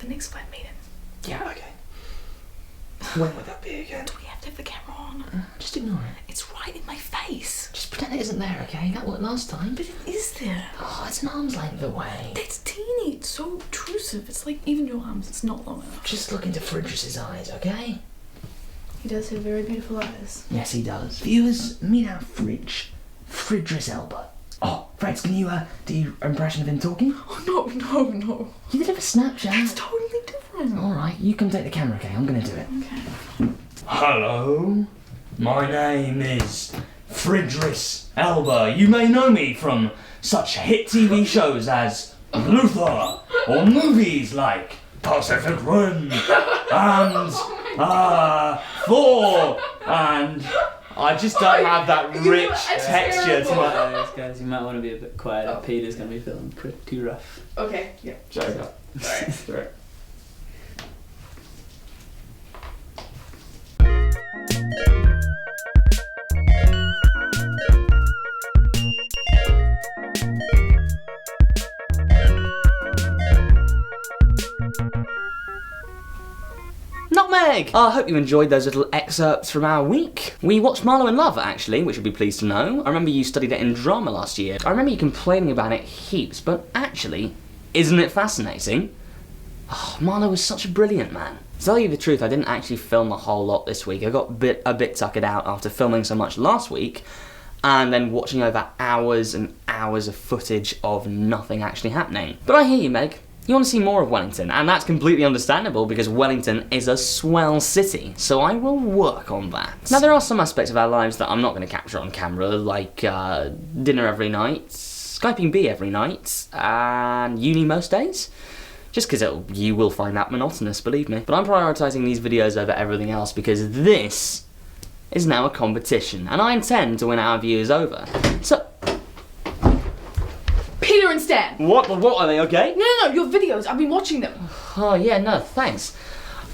The next flat meeting. Yeah, okay. When would that be again? Do we have to have the camera on? Just ignore it. It's right in my face. Just pretend it isn't there, okay? That worked last time. But it is there. Oh, it's an arm's length away. It's teeny. It's so obtrusive. It's like even your arms. It's not long enough. Just look into Fridris's eyes, okay? He does have very beautiful eyes. Yes, he does. Viewers, meet our Fridris Elba. Oh, Freds, can you do your impression of him talking? Oh, no. You did have a Snapchat. It's totally different. Alright, you can take the camera, okay? I'm gonna do it. Okay. Hello, my name is Fridris Elba. You may know me from such hit TV shows as Luther or movies like Pacific Rim and Thor, and I just don't have that rich texture to my... Guys, you might want to be a bit quiet. Peter's going to be feeling pretty rough. Okay. Yeah. Joker. Sorry. Nutmeg! I hope you enjoyed those little excerpts from our week. We watched Marlowe in Love, actually, which you'll be pleased to know. I remember you studied it in drama last year. I remember you complaining about it heaps, but actually, isn't it fascinating? Oh, Marlowe was such a brilliant man. To tell you the truth, I didn't actually film a whole lot this week. I got a bit tuckered out after filming so much last week, and then watching over hours and hours of footage of nothing actually happening. But I hear you, Meg. You want to see more of Wellington, and that's completely understandable because Wellington is a swell city, so I will work on that. Now, there are some aspects of our lives that I'm not going to capture on camera, like dinner every night, Skyping B every night, and uni most days. Just because you will find that monotonous, believe me. But I'm prioritising these videos over everything else because this is now a competition, and I intend to win our viewers over. So... Peter and Stan. What are they, okay? No, your videos. I've been watching them. Oh, yeah, no, thanks.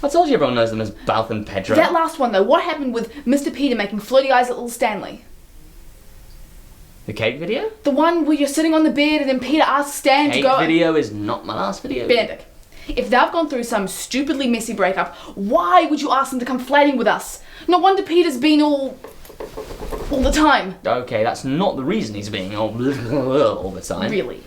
I told you everyone knows them as Balth and Pedro. That last one, though, what happened with Mr. Peter making flirty eyes at little Stanley? The cake video? The one where you're sitting on the bed and then Peter asks Stan to go... Cake video is not my last video. Benedict, if they've gone through some stupidly messy breakup, why would you ask them to come flatting with us? No wonder Peter's been all the time. Okay, that's not the reason he's being all the time. Really?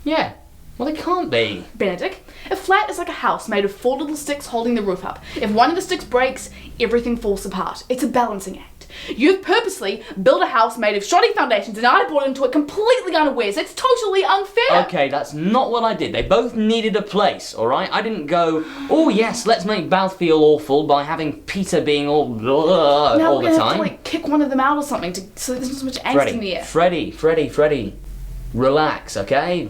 Yeah. Well, it can't be. Benedict, a flat is like a house made of 4 little sticks holding the roof up. If one of the sticks breaks, everything falls apart. It's a balancing act. You've purposely built a house made of shoddy foundations and I bought into it completely unawares. It's totally unfair. Okay, that's not what I did. They both needed a place, alright? I didn't go, oh yes, let's make Balth feel awful by having Peter being all all the time. Now we're gonna have to, like, kick one of them out or something so there's not so much angst in the air. Freddie. Relax, okay?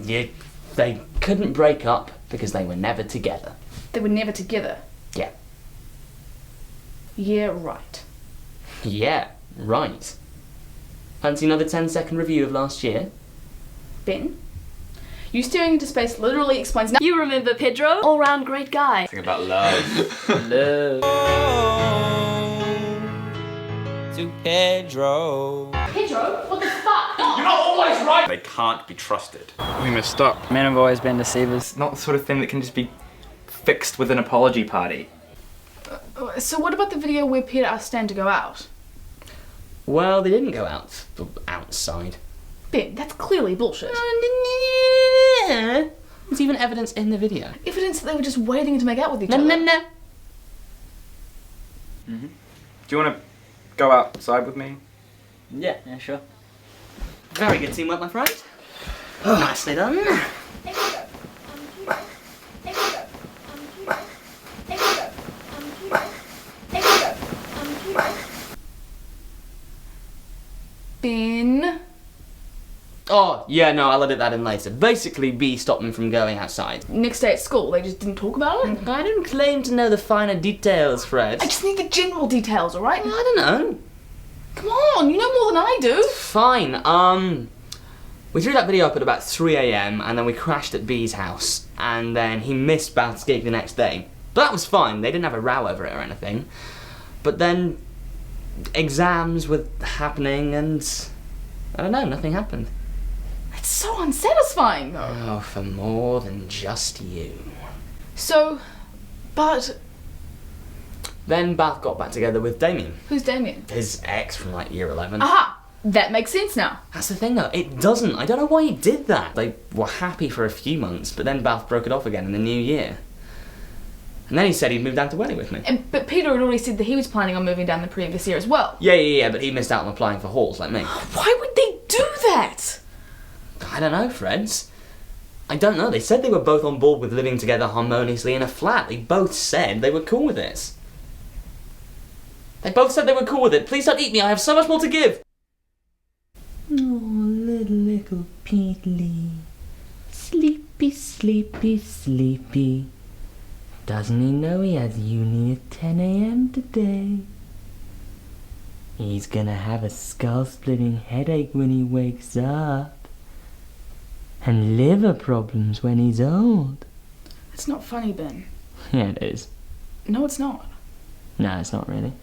They couldn't break up because they were never together. They were never together. Yeah. Yeah, right. Yeah, right. Fancy another 10-second review of last year? Ben? You staring into space literally explains nothing. You remember Pedro? All-round great guy. Think about love. Love. To Pedro. Pedro? What the fuck? No! You're not always right! They can't be trusted. We messed up. Men have always been deceivers. Not the sort of thing that can just be fixed with an apology party. So what about the video where Peter asked Stan to go out? Well, they didn't go outside. Ben, that's clearly bullshit. There's even evidence in the video. Evidence that they were just waiting to make out with each other. No. Do you want to go outside with me? Yeah, sure. Very good teamwork, my friend. Nicely done. Ben? Oh, yeah, no, I'll edit that in later. Basically, B stopped them from going outside. Next day at school, they just didn't talk about it? I didn't claim to know the finer details, Fred. I just need the general details, alright? I don't know. Come on, you know more than I do. Fine, we threw that video up at about 3 AM and then we crashed at B's house. And then he missed Balth's gig the next day. But that was fine, they didn't have a row over it or anything. But then exams were happening and I don't know, nothing happened. It's so unsatisfying, though. Oh, for more than just you. So, but Then Beth got back together with Damien, who's Damien? his ex from like year 11. Aha! That makes sense now. That's the thing though, it doesn't. I don't know why he did that. They were happy for a few months, but then Beth broke it off again in the new year. And then he said he'd move down to Welly with me. But Peter had already said that he was planning on moving down the previous year as well. Yeah, but he missed out on applying for halls like me. Why would they do that? I don't know, Freds. I don't know. They said they were both on board with living together harmoniously in a flat. They both said they were cool with it. They both said they were cool with it. Please don't eat me. I have so much more to give. Oh, little Peetly. Sleepy, sleepy, sleepy. Doesn't he know he has uni at 10 a.m. today? He's gonna have a skull-splitting headache when he wakes up. And liver problems when he's old. It's not funny, Ben. Yeah, it is. No, it's not. No, it's not really.